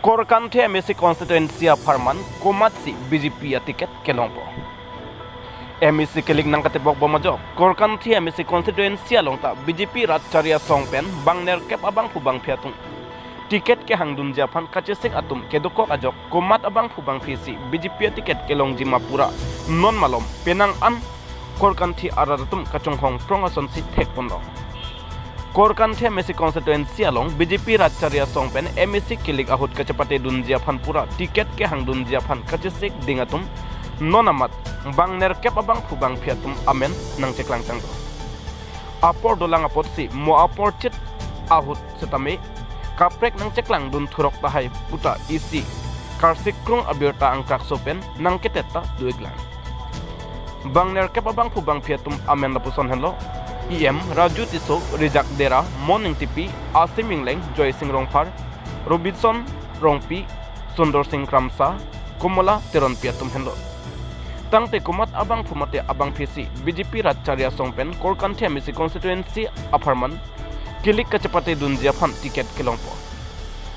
Korkanthi MSC constituency apharman komat si BJP aticket kelongpo. MSC keling nang katibok bomajok Korkanthi MSC constituency alongta BJP rat charia songpen bangner kep abang phubang phiatung. Tiket ke hangdun japan kachesik atum kedokok ajok komat abang phubang phisi BJP tiket kelong jimapura non malom penang an Korkanthi araratum kachonghong prongason si thekpondo. Korkanthi MSC constituency along BJP Ratcharia Songpen MSC kilik ahut kecepate dunjia phan pura tiket ke hang dunjia phan kachesik dingatum nonamat bangner kep abang phubang phiatum amen nang ceklang tang apor dolang apot si mo apor chit ahut setame kaprek nang ceklang dun thurok tahai puta isi karsik krung abirta angkrak sopen nang keteta duiglang bangner kep abang phubang phiatum amen lapuson hello EM Raju Tiso Rijak Dera Morning TP Asiming Leng Joy Singh Rongphar Robinson Rongpi Sundor Singh Ramsa Komola Teron Piatum Hendo Tangte Komat Abang Phumate Abang Phisi BJP Ratcharia Songpen Korkanthi MSC constituency apharman Kilik Kachapate Dunjia Phan tiket kelongpo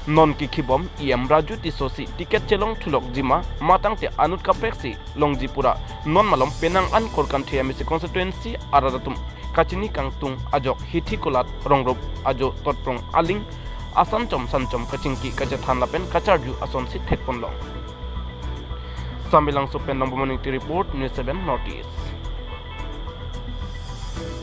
Non Kikibom EM Raju Tiso si tiket celong thulok jima matangte anut kapeksi longjipura non malom penang an Korkanthi MSC constituency aradatum kachini kangtung ajok hithi kulat rongrop ajo totprong aling asancom sancom kachingki kachathan lapen kacharju ason si thekpon long samilang sopen nang report News 7 Notice.